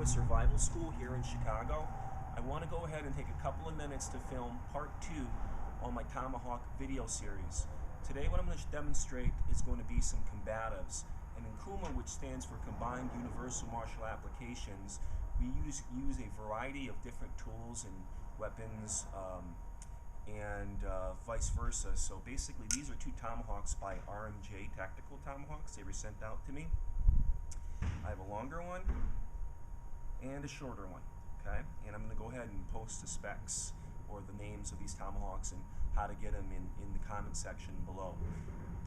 a survival school here in Chicago, I want to go ahead and take a couple of minutes to film part 2 on my Tomahawk video series. Today what I'm going to demonstrate is going to be some combatives. And in C.U.M.A, which stands for Combined Universal Martial Applications, we use a variety of different tools and weapons and vice versa. So basically these are 2 Tomahawks by RMJ Tactical Tomahawks. They were sent out to me. I have a longer one and a shorter one, okay? And I'm going to go ahead and post the specs or the names of these Tomahawks and how to get them in the comment section below.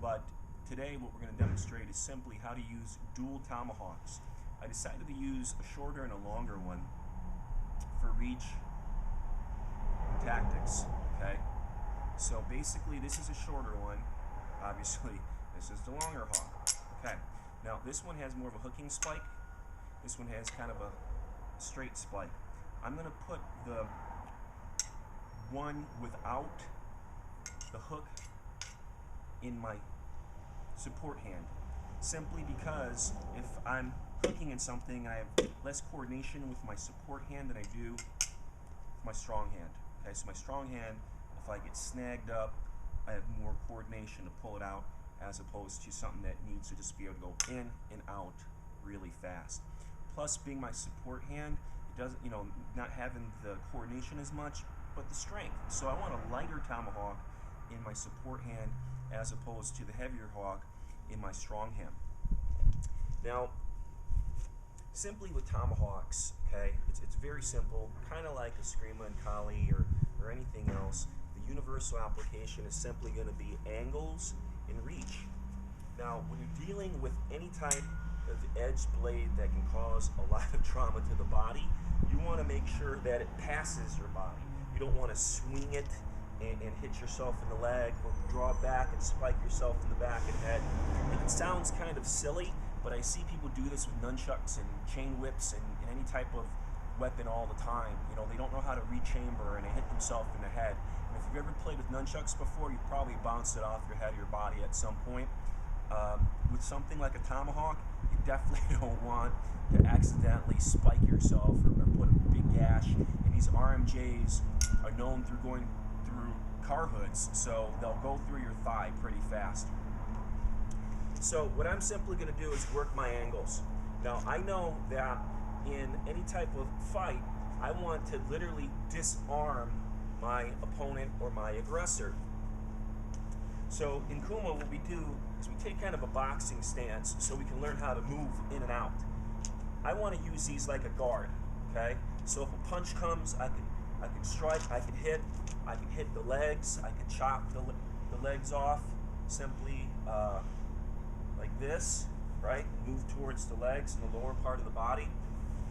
But today what we're going to demonstrate is simply how to use dual Tomahawks. I decided to use a shorter and a longer one for reach and tactics, okay? So basically this is a shorter one. Obviously this is the longer hawk, okay? Now this one has more of a hooking spike. This one has kind of a straight spike. I'm going to put the one without the hook in my support hand, simply because if I'm hooking in something, I have less coordination with my support hand than I do with my strong hand. Okay, so my strong hand, if I get snagged up, I have more coordination to pull it out, as opposed to something that needs to just be able to go in and out really fast. Plus, being my support hand, it doesn't, not having the coordination as much, but the strength. So I want a lighter Tomahawk in my support hand as opposed to the heavier hawk in my strong hand. Now, simply with Tomahawks, okay, it's very simple, kind of like a C.U.M.A and Kali or anything else. The universal application is simply going to be angles and reach. Now, when you're dealing with any type of edged blade that can cause a lot of trauma to the body, you want to make sure that it passes your body. You don't want to swing it and hit yourself in the leg, or draw it back and spike yourself in the back and head. And it sounds kind of silly, but I see people do this with nunchucks and chain whips and any type of weapon all the time. They don't know how to rechamber and they hit themselves in the head. And if you've ever played with nunchucks before, you probably bounced it off your head or your body at some point. With something like a Tomahawk, you definitely don't want to accidentally spike yourself or put a big gash. And these RMJs are known through going through car hoods, so they'll go through your thigh pretty fast. So what I'm simply going to do is work my angles. Now I know that in any type of fight, I want to literally disarm my opponent or my aggressor. So in C.U.M.A, what we do is we take kind of a boxing stance so we can learn how to move in and out. I want to use these like a guard, okay? So if a punch comes, I can strike, I can hit the legs, I can chop the legs off simply like this, right? Move towards the legs and the lower part of the body,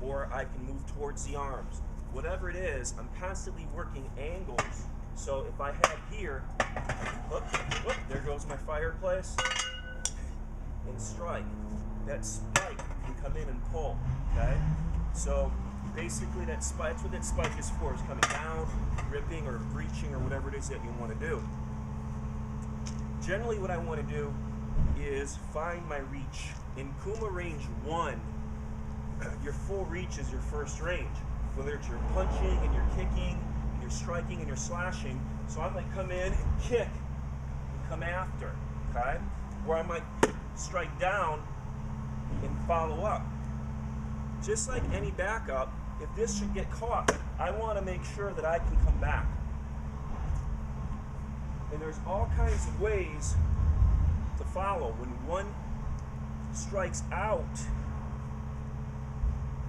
or I can move towards the arms. Whatever it is, I'm constantly working angles. So if I had here, there goes my fireplace, and strike. That spike can come in and pull, okay? So basically that's what that spike is for, is coming down, ripping or breaching or whatever it is that you want to do. Generally what I want to do is find my reach. In C.U.M.A range 1, your full reach is your first range. Whether it's you're punching and you're kicking, and you're striking and you're slashing. So I might come in and kick and come after, okay? Or I might strike down and follow up. Just like any backup, if this should get caught, I want to make sure that I can come back. And there's all kinds of ways to follow. When one strikes out,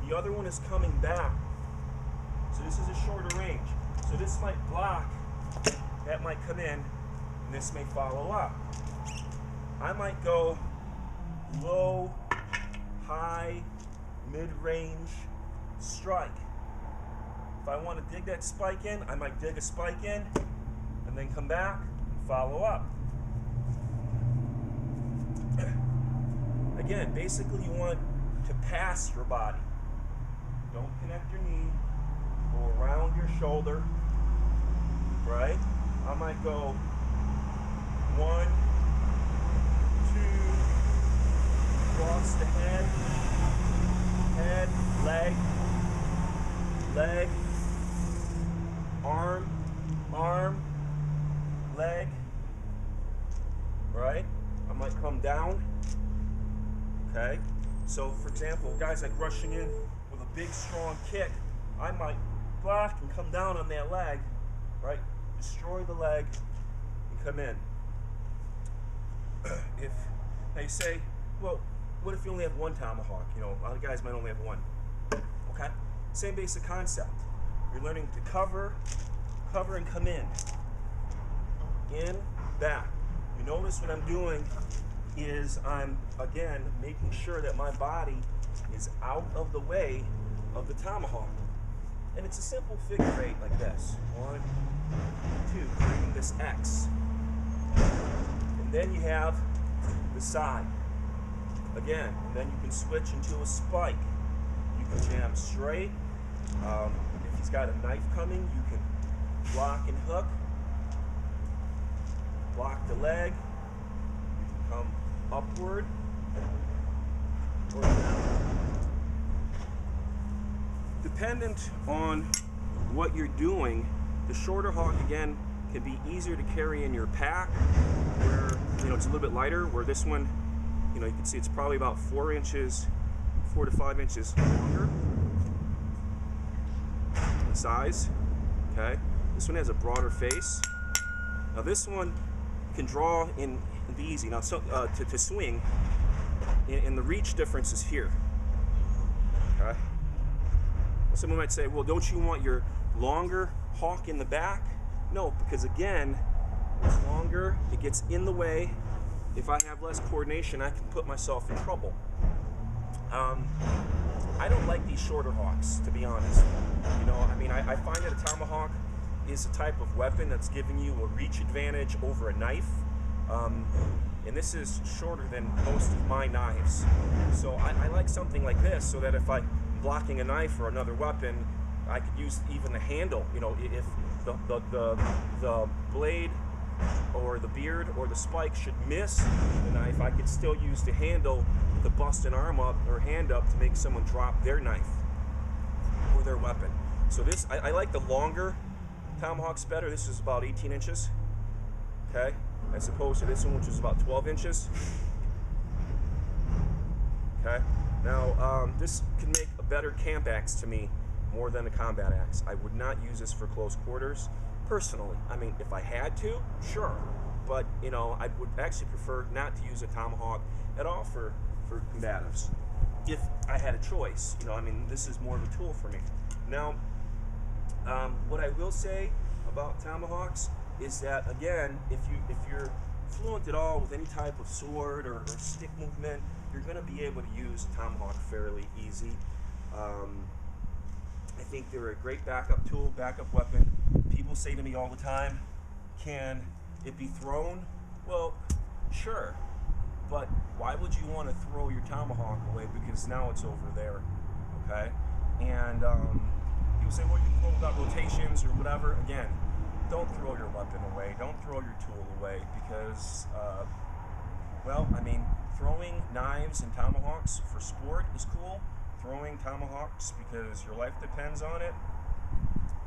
the other one is coming back. So this is a shorter range. So this might block, that might come in, and this may follow up. I might go low, high, mid-range, strike. If I want to dig that spike in, I might dig a spike in, and then come back and follow up. Again, basically you want to pass your body. Don't connect your knee. Go around your shoulder, right? I might go 1, 2, cross the head, leg, right? I might come down, okay? So for example, guys like rushing in with a big strong kick, I might block and come down on that leg, right? Destroy the leg and come in. If they say, well, what if you only have one tomahawk? You know, a lot of guys might only have one. Okay? Same basic concept. You're learning to cover and come in, back. You notice what I'm doing is I'm, again, making sure that my body is out of the way of the tomahawk. And it's a simple figure eight like this. 1, 2, creating this X. And then you have the side. Again, and then you can switch into a spike. You can jam straight. If he's got a knife coming, you can block and hook. Block the leg. You can come upward or down. Dependent on what you're doing, the shorter hawk, again, can be easier to carry in your pack, where, you know, it's a little bit lighter, where this one, you know, you can see it's probably about 4 to 5 inches longer in size. Okay, this one has a broader face. Now this one can draw and be easy. Now to swing, and the reach difference is here. Okay. Someone might say, well, don't you want your longer hawk in the back? No, because again, it's longer, it gets in the way. If I have less coordination, I can put myself in trouble. I don't like these shorter hawks, to be honest. You know, I mean, I find that a tomahawk is a type of weapon that's giving you a reach advantage over a knife. And this is shorter than most of my knives. So I like something like this, so that if I'm blocking a knife or another weapon, I could use even the handle. You know, if the blade or the beard or the spike should miss the knife, I could still use the handle to bust an arm up or hand up to make someone drop their knife or their weapon. So this, I like the longer tomahawks better. This is about 18 inches, okay, as opposed to this one, which is about 12 inches. Okay, now this can make a better camp axe to me more than a combat axe. I would not use this for close quarters, personally. I mean, if I had to, sure, but you know, I would actually prefer not to use a tomahawk at all for combatives, if I had a choice. You know, I mean, this is more of a tool for me. Now, what I will say about tomahawks is that, again, if you're fluent at all with any type of sword or stick movement, you're going to be able to use a tomahawk fairly easy. I think they're a great backup tool, backup weapon. People say to me all the time, can it be thrown? Well, sure, but why would you want to throw your tomahawk away, because now it's over there, okay? And people say, well, you can throw without rotations or whatever. Again, don't throw your weapon away, don't throw your tool away, because, well, I mean, throwing knives and tomahawks for sport is cool. Throwing tomahawks because your life depends on it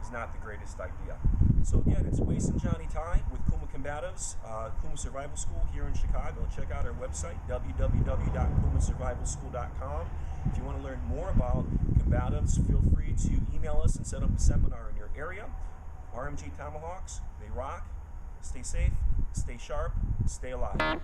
is not the greatest idea. So again, it's Wace and Johnny Ty with C.U.M.A Combatives, C.U.M.A Survival School here in Chicago. Check out our website, www.cumasurvivalschool.com. If you want to learn more about combatives, feel free to email us and set up a seminar in your area. RMJ Tomahawks, they rock. Stay safe, stay sharp, stay alive.